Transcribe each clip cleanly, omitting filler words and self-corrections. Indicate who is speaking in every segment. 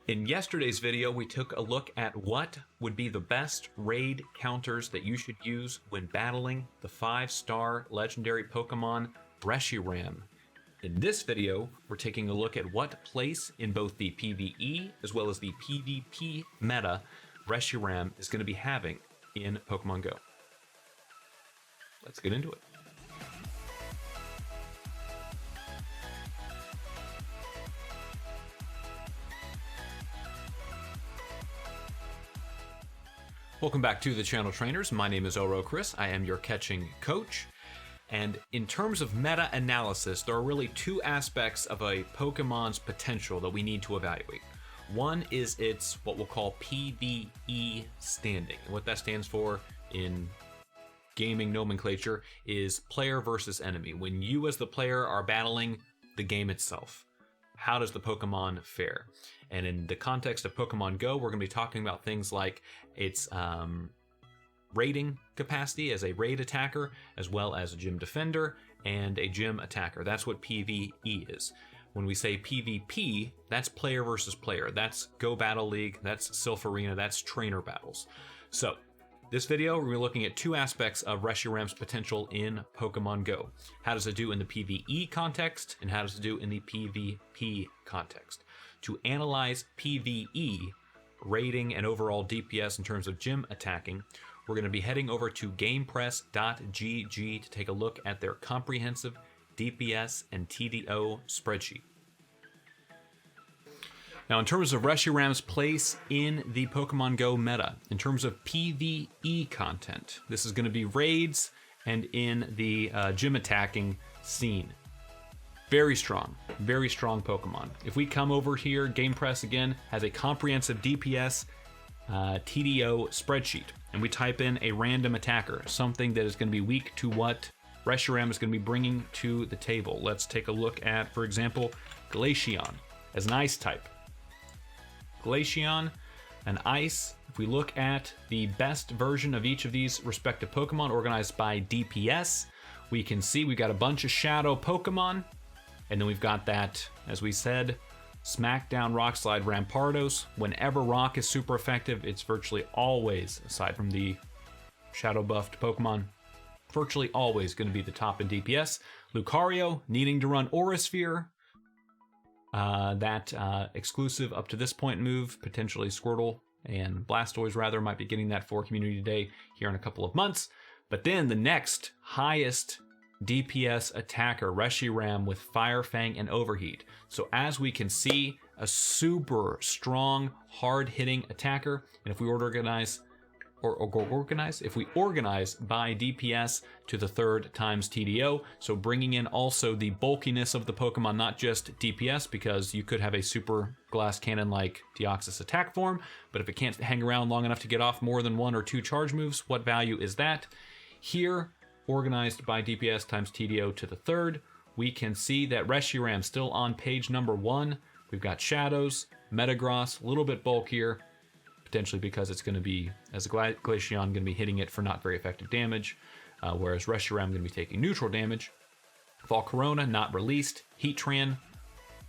Speaker 1: In yesterday's video, we took a look at what would be the best raid counters that you should use when battling the 5-star legendary Pokemon Reshiram. In this video, we're taking a look at what place in both the PvE as well as the PvP meta Reshiram is going to be having in Pokemon Go. Let's get into it. Welcome back to the channel, trainers. My name is Oro Chris. I am your catching coach. And in terms of meta analysis, there are really two aspects of a Pokemon's potential that we need to evaluate. One is its what we'll call PvE standing. And what that stands for in gaming nomenclature is player versus enemy. When you as the player are battling the game itself, how does the Pokemon fare? And in the context of Pokemon Go, we're going to be talking about things like its raiding capacity as a raid attacker, as well as a gym defender and a gym attacker. That's what PvE is. When we say PvP, that's player versus player. That's Go Battle League, that's Sylph Arena, that's trainer battles. So this video, we're looking at two aspects of Reshiram's potential in Pokemon Go. How does it do in the PvE context, and how does it do in the PvP context? To analyze PvE, rating, and overall DPS in terms of gym attacking, we're going to be heading over to gamepress.gg to take a look at their comprehensive DPS and TDO spreadsheet. Now, in terms of Reshiram's place in the Pokemon Go meta, in terms of PvE content, this is going to be raids and in the gym attacking scene. Very strong Pokemon. If we come over here, GamePress again has a comprehensive DPS TDO spreadsheet, and we type in a random attacker, something that is going to be weak to what Reshiram is going to be bringing to the table. Let's take a look at, for example, Glaceon as an ice type. Glaceon, an ice. If we look at the best version of each of these respective Pokemon organized by DPS, we can see we've got a bunch of shadow Pokemon, and then we've got that, as we said, Smackdown Rock Slide Rampardos. Whenever rock is super effective, it's virtually always, aside from the shadow buffed Pokemon, virtually always going to be the top in DPS. Lucario needing to run Aura Sphere. That exclusive up to this point move, potentially Squirtle and Blastoise rather, might be getting that for Community Day here in a couple of months. But then the next highest DPS attacker, Reshiram, with Fire Fang and Overheat. So as we can see, a super strong, hard-hitting attacker. And if we organize by DPS to the third times TDO, so bringing in also the bulkiness of the Pokemon, not just DPS, because you could have a super glass cannon like Deoxys attack form, but if it can't hang around long enough to get off more than one or two charge moves, what value is that? Here, organized by DPS times TDO to the third, we can see that Reshiram still on page number 1. We've got Shadows, Metagross, a little bit bulkier, potentially because it's going to be, as a Glaceon, going to be hitting it for not very effective damage, whereas Reshiram going to be taking neutral damage. Volcarona, not released. Heatran,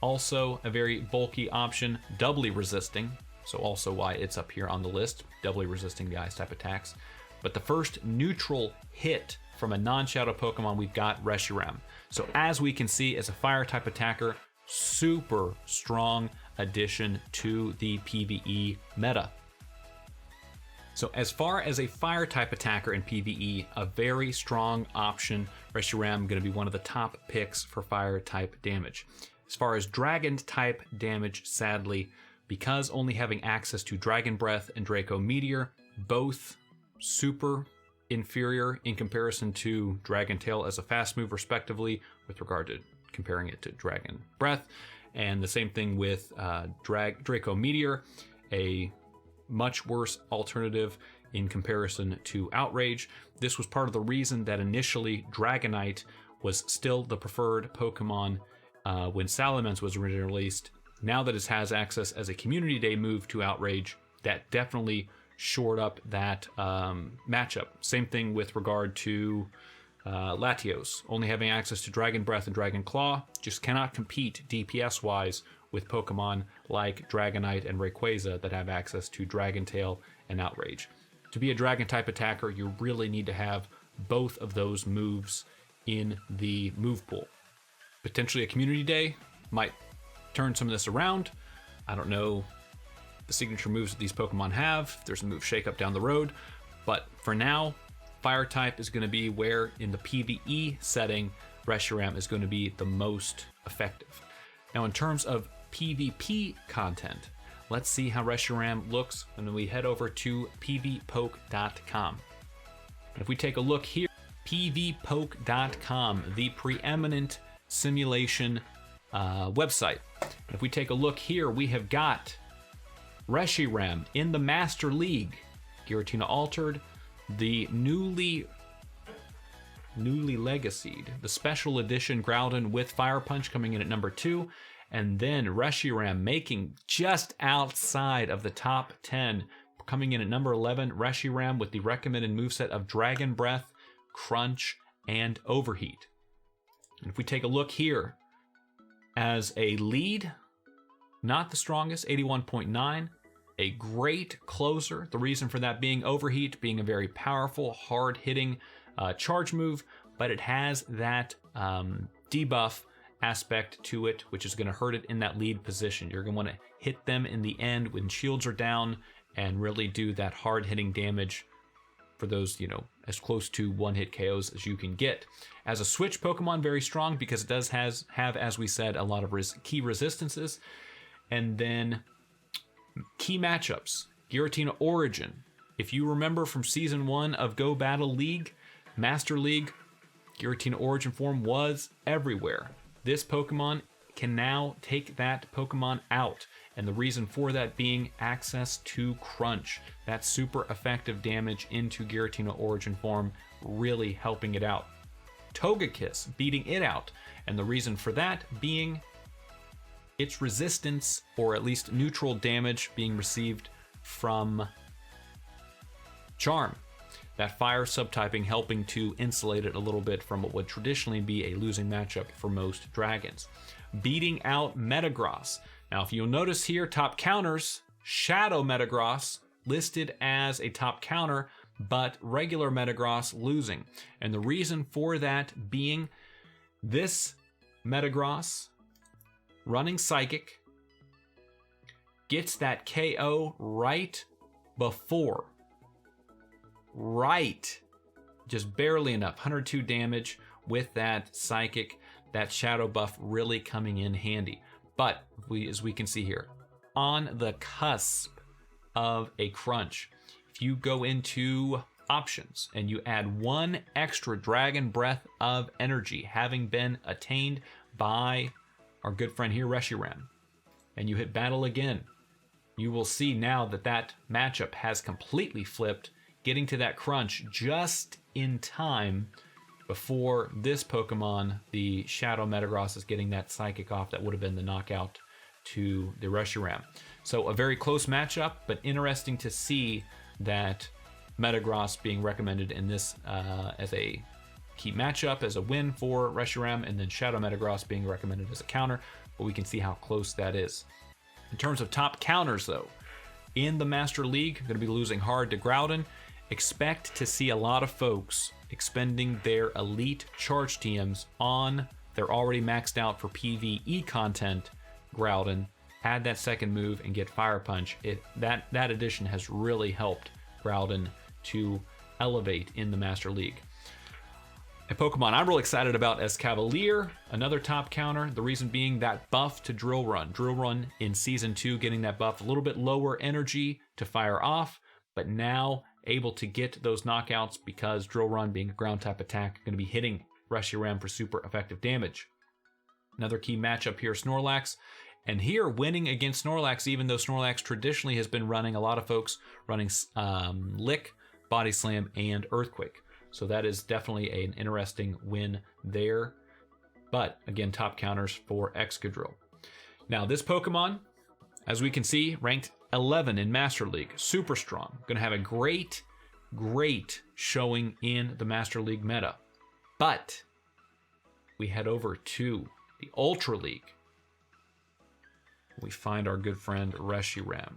Speaker 1: also a very bulky option, doubly resisting, so also why it's up here on the list, doubly resisting the ice type attacks. But the first neutral hit from a non-shadow Pokemon, we've got Reshiram. So as we can see, as a fire type attacker, super strong addition to the PvE meta. So as far as a fire type attacker in PvE, a very strong option. Reshiram going to be one of the top picks for fire type damage. As far as dragon type damage, sadly, because only having access to Dragon Breath and Draco Meteor, both super inferior in comparison to Dragon Tail as a fast move respectively, with regard to comparing it to Dragon Breath, and the same thing with Draco Meteor, a much worse alternative in comparison to Outrage. This was part of the reason that initially Dragonite was still the preferred Pokemon when Salamence was originally released. Now that it has access as a Community Day move to Outrage, that definitely shored up that matchup. Same thing with regard to Latios, only having access to Dragon Breath and Dragon Claw, just cannot compete DPS-wise with Pokemon like Dragonite and Rayquaza that have access to Dragon Tail and Outrage. To be a Dragon type attacker, you really need to have both of those moves in the move pool. Potentially a Community Day might turn some of this around. I don't know the signature moves that these Pokemon have. There's a move shakeup down the road. But for now, Fire type is going to be where in the PvE setting, Reshiram is going to be the most effective. Now in terms of PvP content, let's see how Reshiram looks when we head over to pvpoke.com. If we take a look here, pvpoke.com, the preeminent simulation website. If we take a look here, we have got Reshiram in the Master League, Giratina Altered, the newly legacied, the special edition Groudon with Fire Punch coming in at number 2, and then Reshiram making just outside of the top 10, coming in at number 11, Reshiram with the recommended moveset of Dragon Breath, Crunch, and Overheat. And if we take a look here, as a lead, not the strongest, 81.9, a great closer. The reason for that being Overheat, being a very powerful, hard-hitting charge move, but it has that debuff aspect to it, which is going to hurt it in that lead position. You're going to want to hit them in the end when shields are down and really do that hard-hitting damage for those, as close to one-hit KOs as you can get. As a switch Pokemon, very strong because it does have, as we said, a lot of key resistances. And then key matchups, Giratina Origin. If you remember from Season 1 of Go Battle League, Master League, Giratina Origin form was everywhere. This Pokemon can now take that Pokemon out, and the reason for that being access to Crunch. That super effective damage into Giratina Origin form, really helping it out. Togekiss beating it out, and the reason for that being its resistance, or at least neutral damage being received from Charm. That fire subtyping helping to insulate it a little bit from what would traditionally be a losing matchup for most dragons. Beating out Metagross. Now, if you'll notice here, top counters, Shadow Metagross listed as a top counter, but regular Metagross losing. And the reason for that being this Metagross running Psychic gets that KO right before. Just barely enough. 102 damage with that Psychic, that Shadow buff really coming in handy. But as we can see here, on the cusp of a Crunch, if you go into options and you add one extra Dragon Breath of energy, having been attained by our good friend here, Reshiram, and you hit battle again, you will see now that that matchup has completely flipped, getting to that Crunch just in time before this Pokemon, the Shadow Metagross, is getting that Psychic off. That would have been the knockout to the Reshiram. So a very close matchup, but interesting to see that Metagross being recommended in this as a key matchup, as a win for Reshiram, and then Shadow Metagross being recommended as a counter, but we can see how close that is. In terms of top counters, though, in the Master League, going to be losing hard to Groudon. Expect to see a lot of folks expending their elite charge TMs on their already maxed out for PvE content Groudon. Add that second move and get Fire Punch. That addition has really helped Groudon to elevate in the Master League. A Pokemon I'm really excited about as Cavalier, another top counter. The reason being that buff to Drill Run. Drill Run in Season 2 getting that buff, a little bit lower energy to fire off, but now able to get those knockouts because Drill Run, being a ground type attack, going to be hitting Reshiram for super effective damage. Another key matchup here, Snorlax. And here, winning against Snorlax, even though Snorlax traditionally has been running, a lot of folks running Lick, Body Slam, and Earthquake. So that is definitely an interesting win there. But again, top counters for Excadrill. Now this Pokemon, as we can see, ranked 11 in Master League. Super strong. Going to have a great showing in the Master League meta. But we head over to the Ultra League. We find our good friend Reshiram.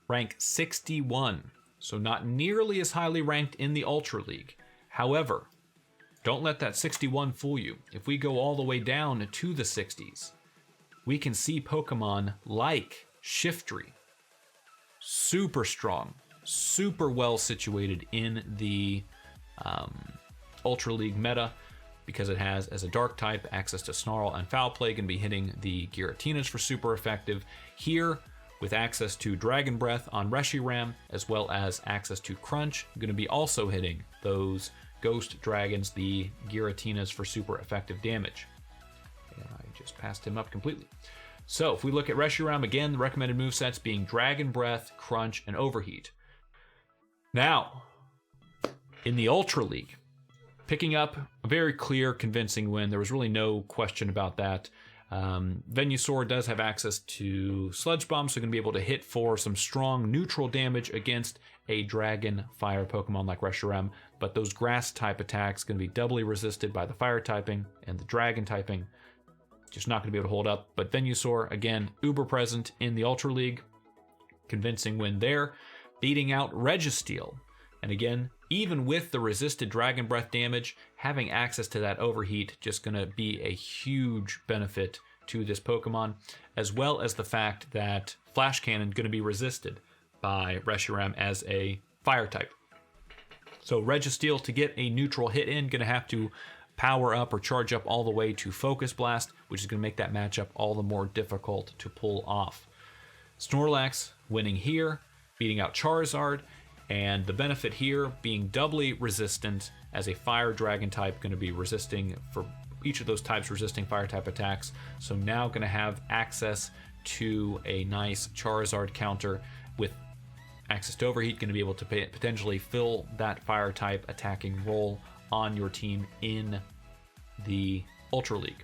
Speaker 1: Rank 61, so not nearly as highly ranked in the Ultra League. However, don't let that 61 fool you. If we go all the way down to the 60s, we can see Pokemon like Shiftry. Super strong, super well situated in the Ultra League meta because it has, as a dark type, access to Snarl and Foul Play, can be hitting the Giratinas for super effective. Here, with access to Dragon Breath on Reshiram, as well as access to Crunch, going to be also hitting those Ghost Dragons, the Giratinas, for super effective damage. And I just passed him up completely. So if we look at Reshiram, again, the recommended movesets being Dragon Breath, Crunch, and Overheat. Now, in the Ultra League, picking up a very clear, convincing win. There was really no question about that. Venusaur does have access to Sludge Bomb, so going to be able to hit for some strong neutral damage against a Dragon Fire Pokemon like Reshiram, but those Grass type attacks going to be doubly resisted by the Fire typing and the Dragon typing. Just not going to be able to hold up. But Venusaur, again, uber present in the Ultra League. Convincing win there, beating out Registeel. And again, even with the resisted Dragon Breath damage, having access to that Overheat just going to be a huge benefit to this Pokemon, as well as the fact that Flash Cannon going to be resisted by Reshiram as a Fire type. So Registeel, to get a neutral hit in, going to have to power up or charge up all the way to Focus Blast, which is going to make that matchup all the more difficult to pull off. Snorlax winning here, beating out Charizard, and the benefit here being doubly resistant as a Fire Dragon type, going to be resisting for each of those types, resisting Fire type attacks. So now going to have access to a nice Charizard counter with access to Overheat, going to be able to potentially fill that Fire type attacking role on your team in the Ultra League.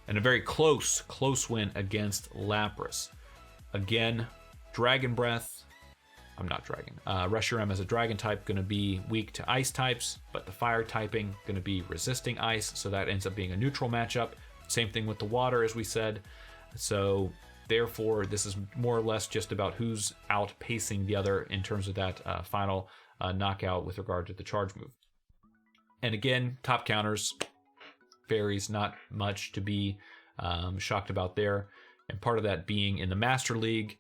Speaker 1: And a very close win against Lapras. Again, Dragon Breath. Reshiram as a Dragon type going to be weak to Ice types, but the Fire typing going to be resisting Ice, so that ends up being a neutral matchup. Same thing with the Water, as we said. So therefore, this is more or less just about who's outpacing the other in terms of that final knockout with regard to the charge move. And again, top counters, Fairies, not much to be shocked about there. And part of that being in the Master League,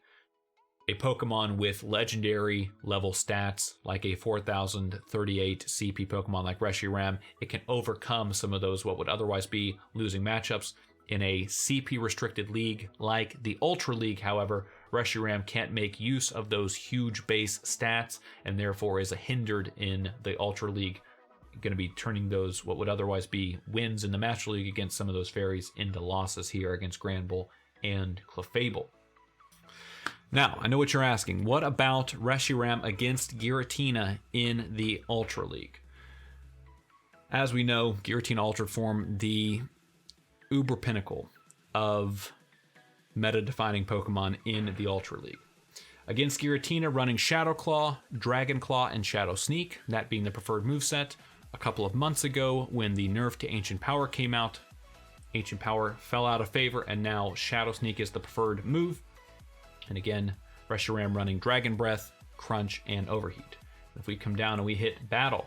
Speaker 1: a Pokemon with legendary level stats, like a 4038 CP Pokemon like Reshiram, it can overcome some of those what would otherwise be losing matchups. In a CP restricted league like the Ultra League, however, Reshiram can't make use of those huge base stats and therefore is hindered in the Ultra League, going to be turning those what would otherwise be wins in the Master League against some of those Fairies into losses here against Granbull and Clefable. Now, I know what you're asking. What about Reshiram against Giratina in the Ultra League? As we know, Giratina Altered Form, the uber pinnacle of meta-defining Pokemon in the Ultra League. Against Giratina, running Shadow Claw, Dragon Claw, and Shadow Sneak, that being the preferred moveset. A couple of months ago, when the nerf to Ancient Power came out, Ancient Power fell out of favor, and now Shadow Sneak is the preferred move. And again, Reshiram running Dragon Breath, Crunch, and Overheat. If we come down and we hit Battle,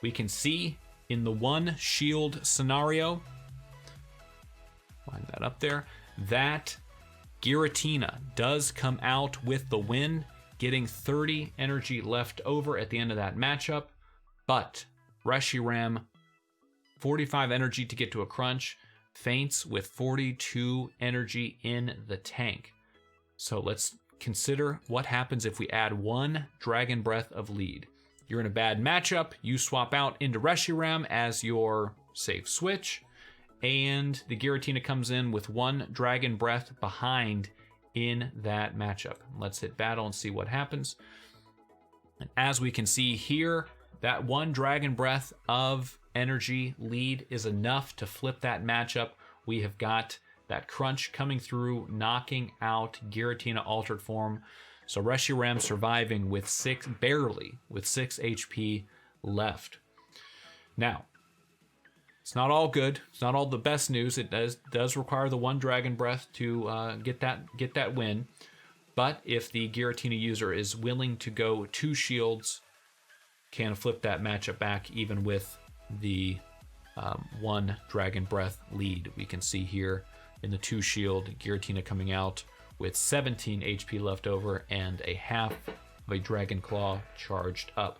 Speaker 1: we can see in the one shield scenario, line that up there, that Giratina does come out with the win, getting 30 energy left over at the end of that matchup. But Reshiram, 45 energy to get to a Crunch, faints with 42 energy in the tank. So let's consider what happens if we add one Dragon Breath of lead. You're in a bad matchup, you swap out into Reshiram as your safe switch, and the Giratina comes in with one Dragon Breath behind in that matchup. Let's hit Battle and see what happens. And as we can see here, that one Dragon Breath of energy lead is enough to flip that matchup. We have got that Crunch coming through, knocking out Giratina Altered Form. So Reshiram surviving with barely with 6 HP left. Now, It's not all good. It's not all the best news. It does require the 1 Dragon Breath to get that win. But if the Giratina user is willing to go 2 shields, can flip that matchup back even with the 1 Dragon Breath lead. We can see here in the 2 shield, Giratina coming out with 17 HP left over and a half of a Dragon Claw charged up.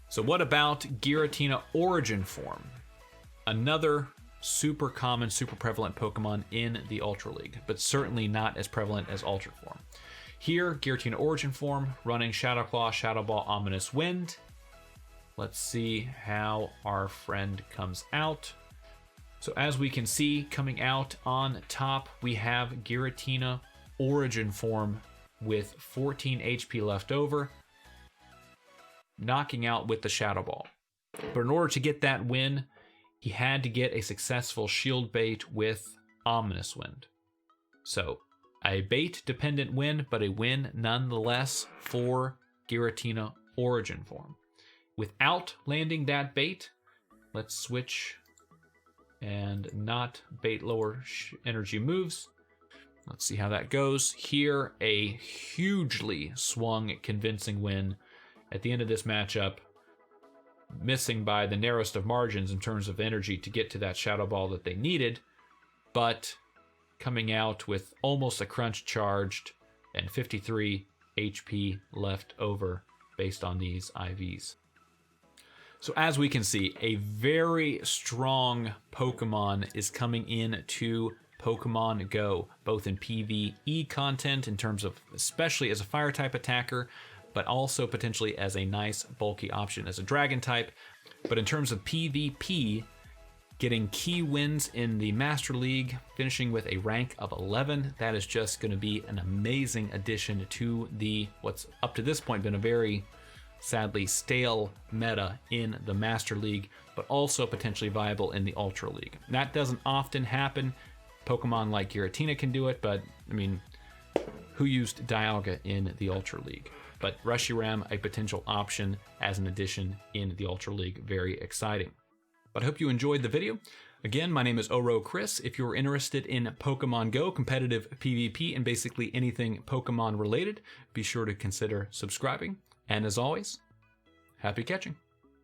Speaker 1: So what about Giratina Origin Form? Another super common, super prevalent Pokemon in the Ultra League, but certainly not as prevalent as Ultra Form. Here, Giratina Origin Form, running Shadow Claw, Shadow Ball, Ominous Wind. Let's see how our friend comes out. So as we can see, coming out on top, we have Giratina Origin Form with 14 HP left over, knocking out with the Shadow Ball. But in order to get that win, he had to get a successful shield bait with Ominous Wind. So a bait-dependent win, but a win nonetheless for Giratina Origin Form. Without landing that bait, let's switch and not bait lower energy moves. Let's see how that goes. Here, a hugely swung, convincing win at the end of this matchup, missing by the narrowest of margins in terms of energy to get to that Shadow Ball that they needed, but coming out with almost a crunch charged and 53 HP left over based on these IVs. So as we can see, a very strong Pokemon is coming in to Pokemon Go, both in PvE content in terms of especially as a fire type attacker, but also potentially as a nice bulky option as a dragon type. But in terms of PvP, getting key wins in the Master League, finishing with a rank of 11, that is just going to be an amazing addition to the what's up to this point been a very sadly stale meta in the Master League, but also potentially viable in the Ultra League. That doesn't often happen. Pokemon like Giratina can do it, but I mean, who used Dialga in the Ultra League? But Reshiram, a potential option as an addition in the Ultra League, very exciting. But I hope you enjoyed the video. Again, my name is Oro Chris. If you're interested in Pokemon Go, competitive PvP, and basically anything Pokemon related, be sure to consider subscribing. And as always, happy catching.